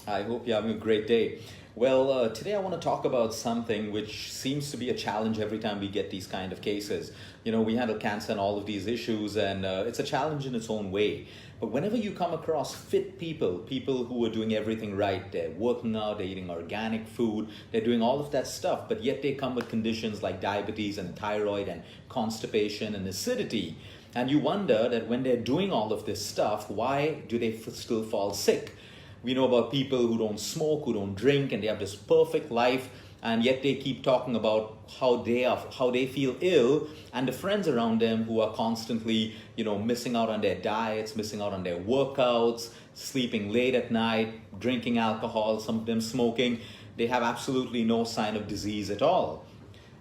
I hope you're having a great day. Well, today I want to talk about something which seems to be a challenge every time we get these kind of cases. We handle cancer and all of these issues, and it's a challenge in its own way. But whenever you come across fit people, people who are doing everything right, they're working out, they're eating organic food, they're doing all of that stuff, but yet they come with conditions like diabetes and thyroid and constipation and acidity. And you wonder that when they're doing all of this stuff, why do they still fall sick? We know about people who don't smoke, who don't drink, and they have this perfect life, and yet they keep talking about how they feel ill, and the friends around them who are constantly, missing out on their diets, missing out on their workouts, sleeping late at night, drinking alcohol, some of them smoking, they have absolutely no sign of disease at all.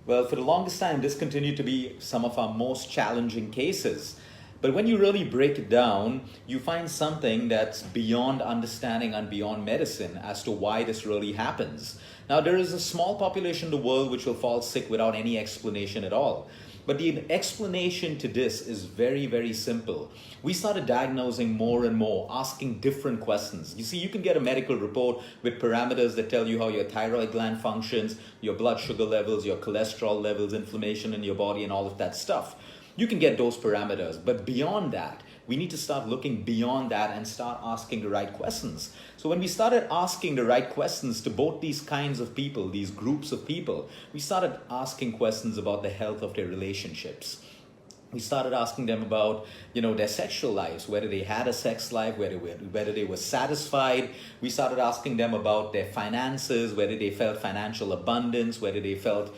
Well, for the longest time, this continued to be some of our most challenging cases. But when you really break it down, you find something that's beyond understanding and beyond medicine as to why this really happens. Now, there is a small population in the world which will fall sick without any explanation at all. But the explanation to this is very, very simple. We started diagnosing more and more, asking different questions. You see, you can get a medical report with parameters that tell you how your thyroid gland functions, your blood sugar levels, your cholesterol levels, inflammation in your body, and all of that stuff. You can get those parameters, but beyond that, we need to start looking beyond that and start asking the right questions. So when we started asking the right questions to both these kinds of people, these groups of people, we started asking questions about the health of their relationships. We started asking them about, their sexual lives, whether they had a sex life, whether they were satisfied. We started asking them about their finances, whether they felt financial abundance, whether they felt,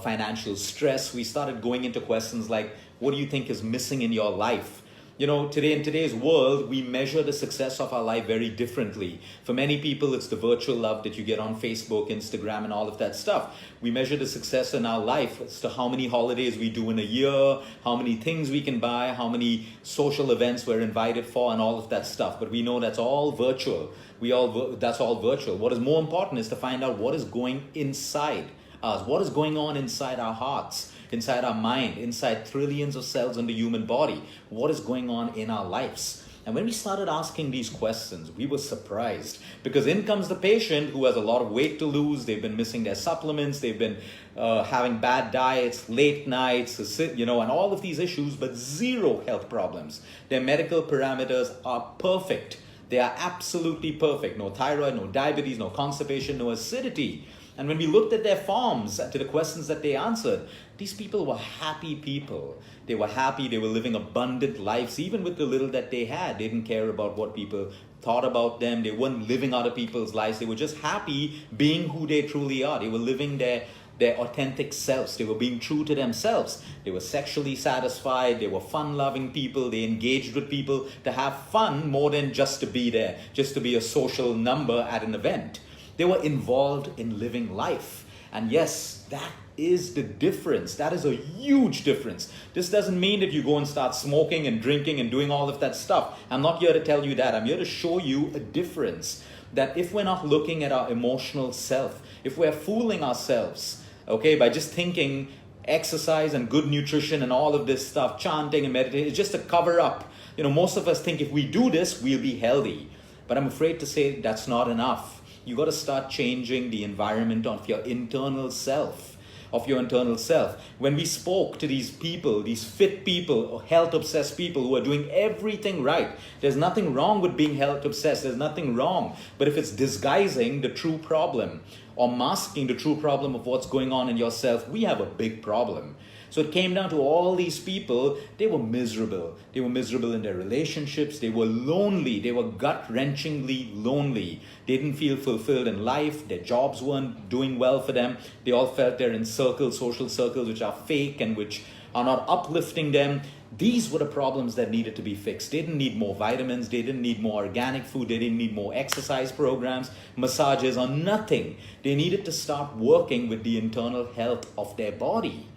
financial stress. We started going into questions like, what do you think is missing in your life? Today in today's world, we measure the success of our life very differently. For many people, it's the virtual love that you get on Facebook, Instagram, and all of that stuff. We measure the success in our life as to how many holidays we do in a year, how many things we can buy, how many social events we're invited for, and all of that stuff. But we know that's all virtual. That's all virtual. What is more important is to find out what is going inside us, what is going on inside our hearts, inside our mind, inside trillions of cells in the human body. What is going on in our lives? And when we started asking these questions, we were surprised because in comes the patient who has a lot of weight to lose. They've been missing their supplements. They've been having bad diets, late nights, and all of these issues, but zero health problems. Their medical parameters are perfect. They are absolutely perfect. No thyroid, no diabetes, no constipation, no acidity. And when we looked at their forms, to the questions that they answered, these people were happy people. They were happy, they were living abundant lives, even with the little that they had. They didn't care about what people thought about them. They weren't living other people's lives. They were just happy being who they truly are. They were living their authentic selves. They were being true to themselves. They were sexually satisfied. They were fun-loving people. They engaged with people to have fun more than just to be there, just to be a social number at an event. They were involved in living life. And yes, that is the difference. That is a huge difference. This doesn't mean that you go and start smoking and drinking and doing all of that stuff. I'm not here to tell you that. I'm here to show you a difference. That if we're not looking at our emotional self, if we're fooling ourselves, by just thinking exercise and good nutrition and all of this stuff, chanting and meditating, it's just a cover up. Most of us think if we do this, we'll be healthy. But I'm afraid to say that's not enough. You got to start changing the environment of your internal self. When we spoke to these people, these fit people, health obsessed people who are doing everything right, there's nothing wrong with being health obsessed. There's nothing wrong. But if it's disguising the true problem or masking the true problem of what's going on in yourself, we have a big problem. So it came down to all these people, they were miserable. They were miserable in their relationships. They were lonely. They were gut-wrenchingly lonely. They didn't feel fulfilled in life. Their jobs weren't doing well for them. They all felt they're in social circles, which are fake and which are not uplifting them. These were the problems that needed to be fixed. They didn't need more vitamins. They didn't need more organic food. They didn't need more exercise programs, massages, or nothing. They needed to start working with the internal health of their body.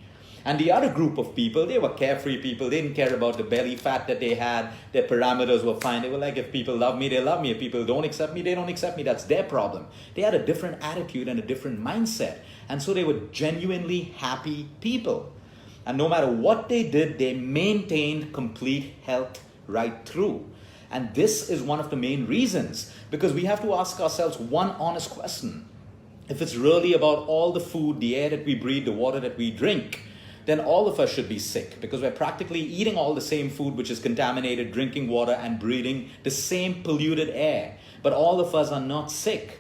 And the other group of people, they were carefree people. They didn't care about the belly fat that they had. Their parameters were fine. They were like, if people love me, they love me. If people don't accept me, they don't accept me. That's their problem. They had a different attitude and a different mindset. And so they were genuinely happy people. And no matter what they did, they maintained complete health right through. And this is one of the main reasons, because we have to ask ourselves one honest question. If it's really about all the food, the air that we breathe, the water that we drink, then all of us should be sick, because we're practically eating all the same food which is contaminated, drinking water and breathing the same polluted air. But all of us are not sick.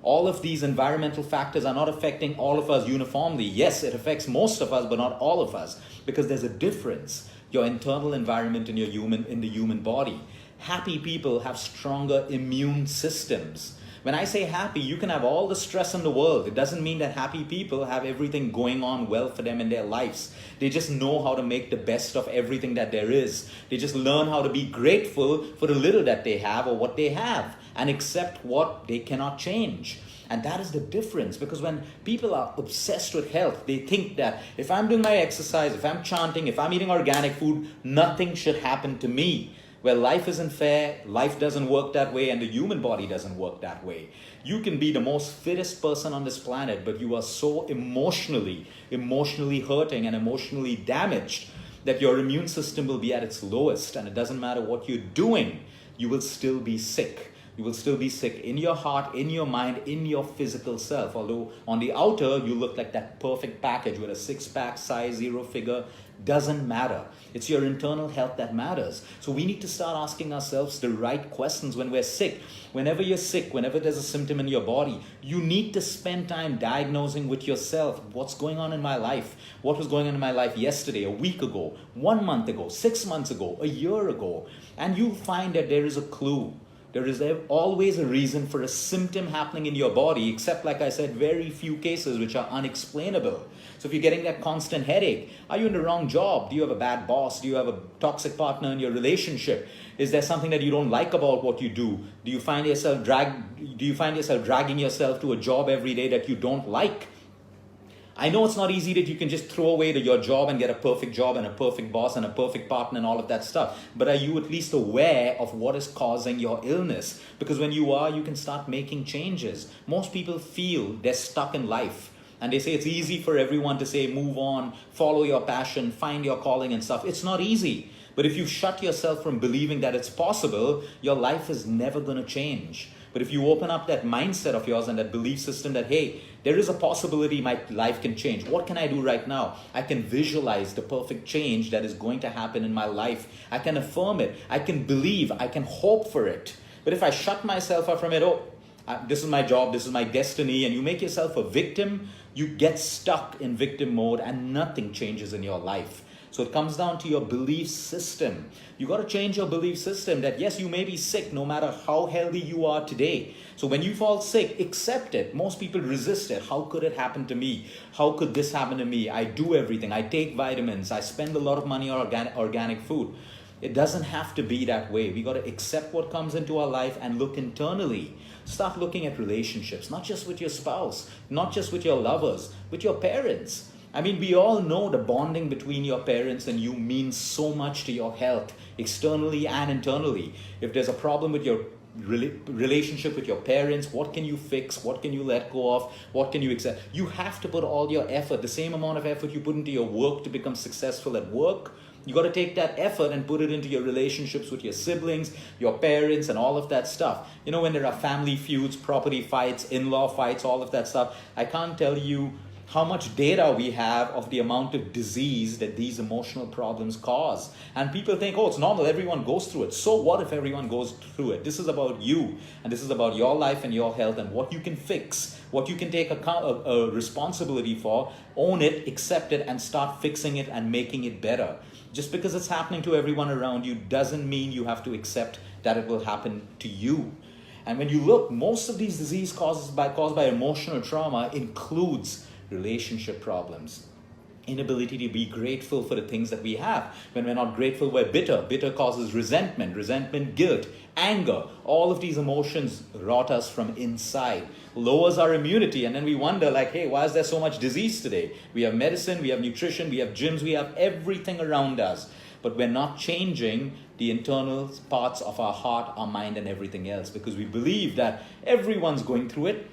All of these environmental factors are not affecting all of us uniformly. Yes, it affects most of us, but not all of us, because there's a difference. Your internal environment in the human body. Happy people have stronger immune systems. When I say happy, you can have all the stress in the world. It doesn't mean that happy people have everything going on well for them in their lives. They just know how to make the best of everything that there is. They just learn how to be grateful for the little that they have or what they have, and accept what they cannot change. And that is the difference, because when people are obsessed with health, they think that if I'm doing my exercise, if I'm chanting, if I'm eating organic food, nothing should happen to me. Well, life isn't fair, life doesn't work that way, and the human body doesn't work that way. You can be the most fittest person on this planet, but you are so emotionally hurting and emotionally damaged that your immune system will be at its lowest, and it doesn't matter what you're doing, you will still be sick. You will still be sick in your heart, in your mind, in your physical self. Although on the outer, you look like that perfect package with a six-pack, size 0 figure. Doesn't matter. It's your internal health that matters. So we need to start asking ourselves the right questions when we're sick. Whenever you're sick, whenever there's a symptom in your body, you need to spend time diagnosing with yourself. What's going on in my life? What was going on in my life yesterday, a week ago, 1 month ago, 6 months ago, a year ago? And you'll find that there is a clue. There is always a reason for a symptom happening in your body, except, like I said, very few cases which are unexplainable. So if you're getting that constant headache, are you in the wrong job? Do you have a bad boss? Do you have a toxic partner in your relationship? Is there something that you don't like about what you do? Do you find yourself dragging yourself to a job every day that you don't like? I know it's not easy that you can just throw away your job and get a perfect job and a perfect boss and a perfect partner and all of that stuff. But are you at least aware of what is causing your illness? Because when you are, you can start making changes. Most people feel they're stuck in life. And they say it's easy for everyone to say, move on, follow your passion, find your calling and stuff. It's not easy. But if you shut yourself from believing that it's possible, your life is never going to change. But if you open up that mindset of yours and that belief system that, hey, there is a possibility my life can change. What can I do right now? I can visualize the perfect change that is going to happen in my life. I can affirm it. I can believe. I can hope for it. But if I shut myself up from it, this is my job, this is my destiny, and you make yourself a victim, you get stuck in victim mode and nothing changes in your life. So it comes down to your belief system. You got to change your belief system that yes, you may be sick no matter how healthy you are today. So when you fall sick, accept it. Most people resist it. How could it happen to me? How could this happen to me? I do everything. I take vitamins. I spend a lot of money on organic food. It doesn't have to be that way. We got to accept what comes into our life and look internally. Start looking at relationships, not just with your spouse, not just with your lovers, with your parents. I mean, we all know the bonding between your parents and you means so much to your health, externally and internally. If there's a problem with your relationship with your parents, what can you fix? What can you let go of? What can you accept? You have to put all your effort, the same amount of effort you put into your work to become successful at work. You got to take that effort and put it into your relationships with your siblings, your parents, and all of that stuff. You know, when there are family feuds, property fights, in-law fights, all of that stuff, I can't tell you how much data we have of the amount of disease that these emotional problems cause. And people think, oh, it's normal, everyone goes through it. So what if everyone goes through it? This is about you, and this is about your life and your health and what you can fix, what you can take a responsibility for, own it, accept it, and start fixing it and making it better. Just because it's happening to everyone around you doesn't mean you have to accept that it will happen to you. And when you look, most of these diseases caused by emotional trauma includes relationship problems, inability to be grateful for the things that we have. When we're not grateful, we're bitter. Bitter causes resentment, guilt, anger. All of these emotions rot us from inside, lowers our immunity, and then we wonder like, hey, why is there so much disease today? We have medicine, we have nutrition, we have gyms, we have everything around us, but we're not changing the internal parts of our heart, our mind, and everything else, because we believe that everyone's going through it.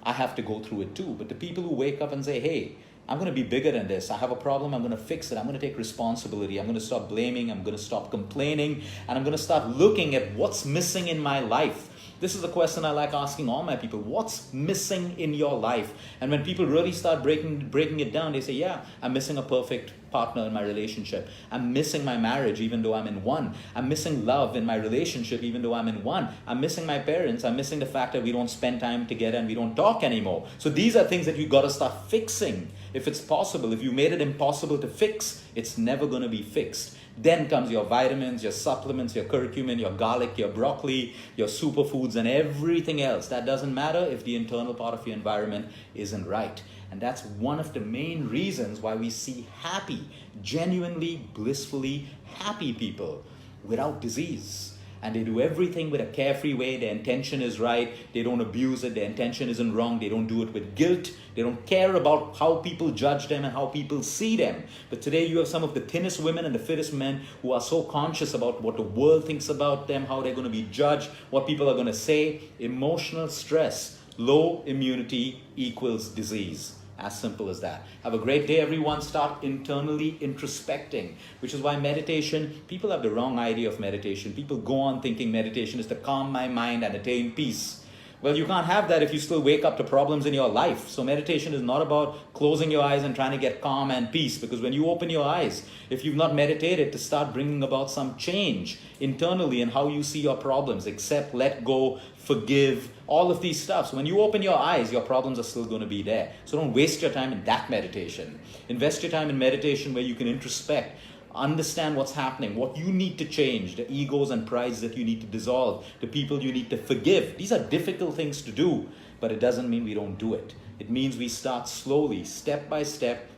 I have to go through it too. But the people who wake up and say, hey, I'm going to be bigger than this. I have a problem. I'm going to fix it. I'm going to take responsibility. I'm going to stop blaming. I'm going to stop complaining. And I'm going to start looking at what's missing in my life. This is the question I like asking all my people. What's missing in your life? And when people really start breaking it down, they say, yeah, I'm missing a perfect partner in my relationship. I'm missing my marriage even though I'm in one. I'm missing love in my relationship even though I'm in one. I'm missing my parents. I'm missing the fact that we don't spend time together and we don't talk anymore. So these are things that you got to start fixing if it's possible. If you made it impossible to fix, it's never going to be fixed. Then comes your vitamins, your supplements, your curcumin, your garlic, your broccoli, your superfoods, and everything else. That doesn't matter if the internal part of your environment isn't right. And that's one of the main reasons why we see happy, genuinely, blissfully happy people without disease. And they do everything with a carefree way. Their intention is right. They don't abuse it. Their intention isn't wrong. They don't do it with guilt. They don't care about how people judge them and how people see them. But today you have some of the thinnest women and the fittest men who are so conscious about what the world thinks about them, how they're going to be judged, what people are going to say. Emotional stress, low immunity equals disease. As simple as that. Have a great day, everyone. Start internally introspecting, which is why meditation, people have the wrong idea of meditation. People go on thinking meditation is to calm my mind and attain peace. Well, you can't have that if you still wake up to problems in your life. So meditation is not about closing your eyes and trying to get calm and peace, because when you open your eyes, if you've not meditated to start bringing about some change internally in how you see your problems, accept, let go, forgive, all of these stuff. So when you open your eyes, your problems are still going to be there. So don't waste your time in that meditation. Invest your time in meditation where you can introspect, understand what's happening, what you need to change, the egos and prides that you need to dissolve, the people you need to forgive. These are difficult things to do, but it doesn't mean we don't do it. It means we start slowly, step by step,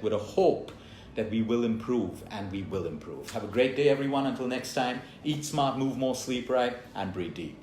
with a hope that we will improve, and we will improve. Have a great day, everyone. Until next time, eat smart, move more, sleep right, and breathe deep.